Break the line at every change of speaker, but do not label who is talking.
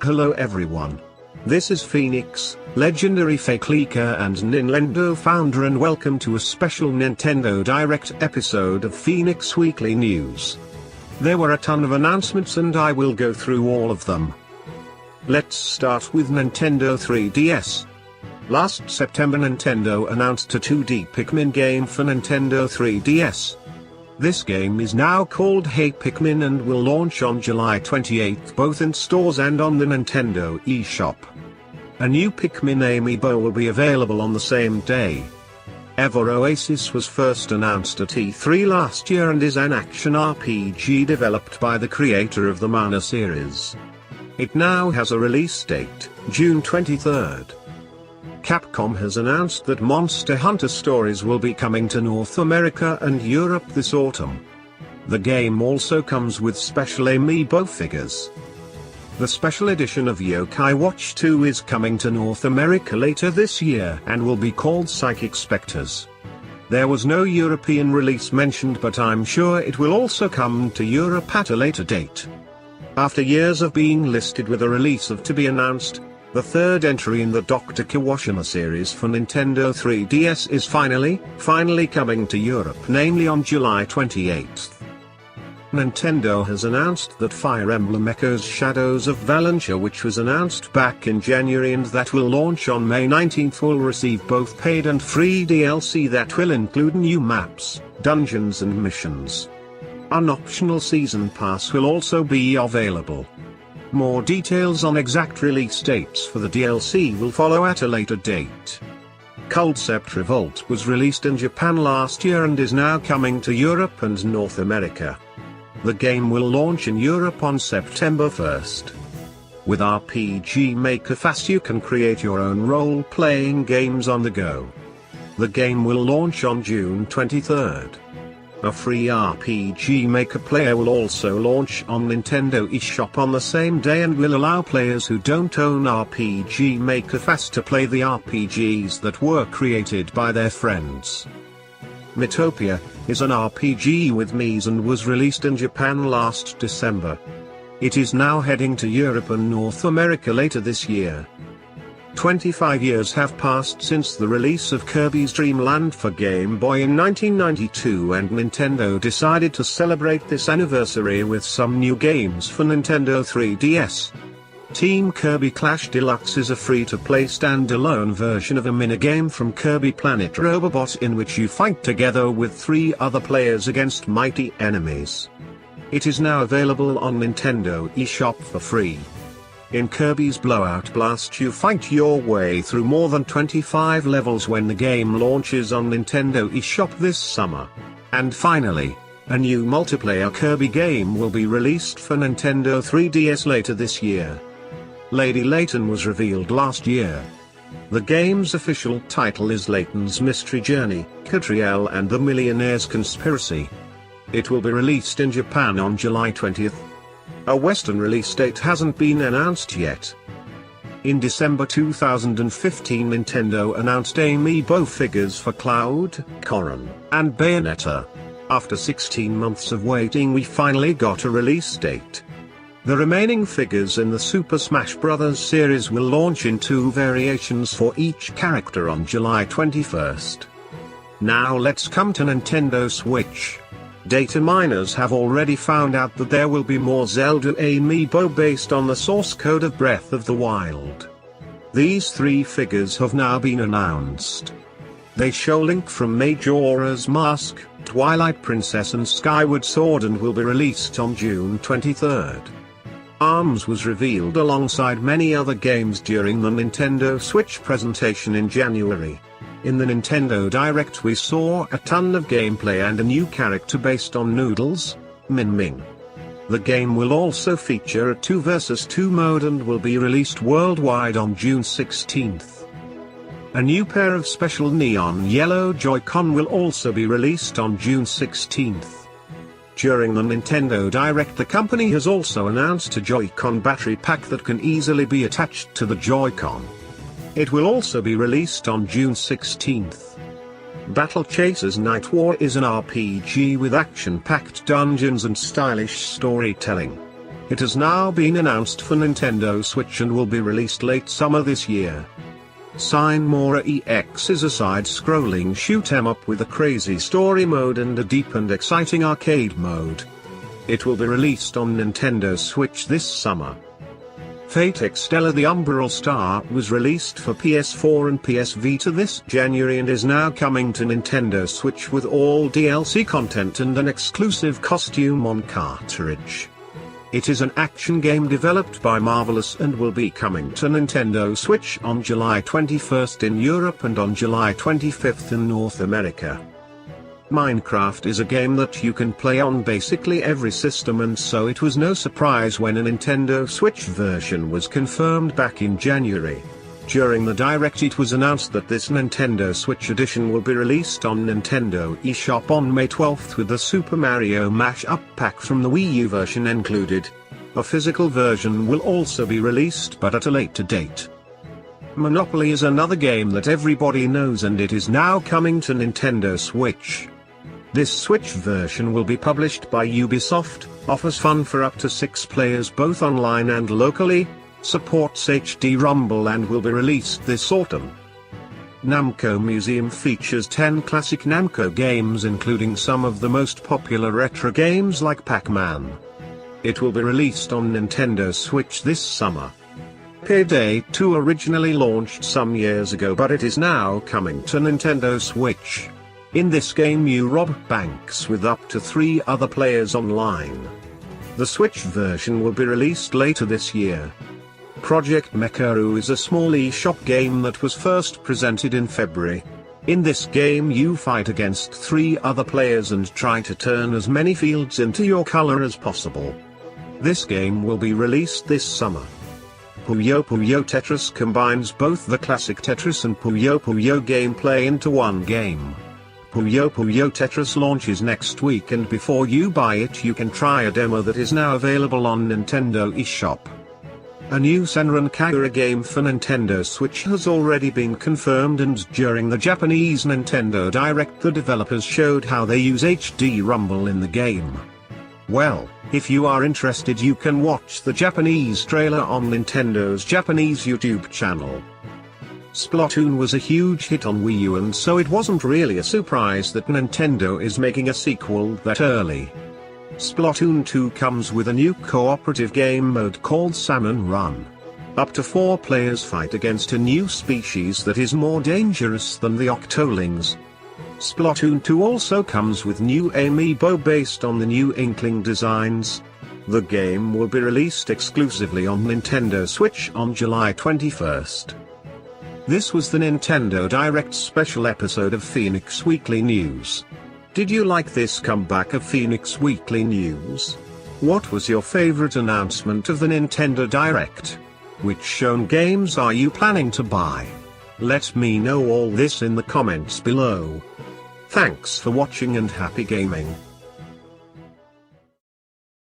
Hello everyone. This is Phoenix, legendary fake leaker and Nintendo founder, and welcome to a special Nintendo Direct episode of Phoenix Weekly News. There were a ton of announcements and I will go through all of them. Let's start with Nintendo 3DS. Last September Nintendo announced a 2D Pikmin game for Nintendo 3DS. This game is now called Hey Pikmin and will launch on July 28 both in stores and on the Nintendo eShop. A new Pikmin amiibo will be available on the same day. Oasis was first announced at E3 last year and is an action RPG developed by the creator of the Mana series. It now has a release date, June 23rd. Capcom has announced that Monster Hunter Stories will be coming to North America and Europe this autumn. The game also comes with special amiibo figures. The special edition of Yokai Watch 2 is coming to North America later this year and will be called Psychic Specters. There was no European release mentioned, but I'm sure it will also come to Europe at a later date. After years of being listed with a release of to be announced, the third entry in the Dr. Kawashima series for Nintendo 3DS is finally coming to Europe, namely on July 28th. Nintendo has announced that Fire Emblem Echoes Shadows of Valentia, which was announced back in January and that will launch on May 19th, will receive both paid and free DLC that will include new maps, dungeons and missions. An optional season pass will also be available. More details on exact release dates for the DLC will follow at a later date. Culdcept Revolt was released in Japan last year and is now coming to Europe and North America. The game will launch in Europe on September 1st. With RPG Maker Fes you can create your own role-playing games on the go. The game will launch on June 23rd. A free RPG Maker player will also launch on Nintendo eShop on the same day and will allow players who don't own RPG Maker Fes to play the RPGs that were created by their friends. Miitopia is an RPG with Miis and was released in Japan last December. It is now heading to Europe and North America later this year. 25 years have passed since the release of Kirby's Dream Land for Game Boy in 1992, and Nintendo decided to celebrate this anniversary with some new games for Nintendo 3DS. Team Kirby Clash Deluxe is a free-to-play standalone version of a minigame from Kirby Planet Robobot in which you fight together with 3 other players against mighty enemies. It is now available on Nintendo eShop for free. In Kirby's Blowout Blast you fight your way through more than 25 levels when the game launches on Nintendo eShop this summer. And finally, a new multiplayer Kirby game will be released for Nintendo 3DS later this year. Lady Layton was revealed last year. The game's official title is Layton's Mystery Journey, Catriel and the Millionaire's Conspiracy. It will be released in Japan on July 20th. A Western release date hasn't been announced yet. In December 2015 Nintendo announced amiibo figures for Cloud, Corrin, and Bayonetta. After 16 months of waiting we finally got a release date. The remaining figures in the Super Smash Bros. Series will launch in 2 variations for each character on July 21st. Now let's come to Nintendo Switch. Data miners have already found out that there will be more Zelda amiibo based on the source code of Breath of the Wild. These 3 figures have now been announced. They show Link from Majora's Mask, Twilight Princess and Skyward Sword and will be released on June 23rd. ARMS was revealed alongside many other games during the Nintendo Switch presentation in January. In the Nintendo Direct we saw a ton of gameplay and a new character based on Noodles, Min Min. The game will also feature a 2 vs 2 mode and will be released worldwide on June 16th. A new pair of special neon yellow Joy-Con will also be released on June 16th. During the Nintendo Direct the company has also announced a Joy-Con battery pack that can easily be attached to the Joy-Con. It will also be released on June 16th. Battle Chasers Nightwar is an RPG with action-packed dungeons and stylish storytelling. It has now been announced for Nintendo Switch and will be released late summer this year. Sine Mora EX is a side-scrolling shoot-'em-up with a crazy story mode and a deep and exciting arcade mode. It will be released on Nintendo Switch this summer. Fate Extella the Umbral Star was released for PS4 and PS Vita this January and is now coming to Nintendo Switch with all DLC content and an exclusive costume on cartridge. It is an action game developed by Marvelous and will be coming to Nintendo Switch on July 21st in Europe and on July 25th in North America. Minecraft is a game that you can play on basically every system, and so it was no surprise when a Nintendo Switch version was confirmed back in January. During the Direct it was announced that this Nintendo Switch edition will be released on Nintendo eShop on May 12th with the Super Mario Mash-up pack from the Wii U version included. A physical version will also be released but at a later date. Monopoly is another game that everybody knows and it is now coming to Nintendo Switch. This Switch version will be published by Ubisoft, offers fun for up to 6 players both online and locally, supports HD Rumble and will be released this autumn. Namco Museum features 10 classic Namco games including some of the most popular retro games like Pac-Man. It will be released on Nintendo Switch this summer. PayDay 2 originally launched some years ago but it is now coming to Nintendo Switch. In this game you rob banks with up to 3 other players online. The Switch version will be released later this year. Project Mekuru is a small eShop game that was first presented in February. In this game you fight against 3 other players and try to turn as many fields into your color as possible. This game will be released this summer. Puyo Tetris combines both the classic Tetris and Puyo gameplay into one game. Puyo Tetris launches next week and before you buy it you can try a demo that is now available on Nintendo eShop. A new Senran Kagura game for Nintendo Switch has already been confirmed, and during the Japanese Nintendo Direct the developers showed how they use HD Rumble in the game. Well, if you are interested you can watch the Japanese trailer on Nintendo's Japanese YouTube channel. Splatoon was a huge hit on Wii U and so it wasn't really a surprise that Nintendo is making a sequel that early. Splatoon 2 comes with a new cooperative game mode called Salmon Run. Up to 4 players fight against a new species that is more dangerous than the Octolings. Splatoon 2 also comes with new amiibo based on the new Inkling designs. The game will be released exclusively on Nintendo Switch on July 21st. This was the Nintendo Direct special episode of Phoenix Weekly News. Did you like this comeback of Phoenix Weekly News? What was your favorite announcement of the Nintendo Direct? Which shown games are you planning to buy? Let me know all this in the comments below. Thanks for watching and happy gaming.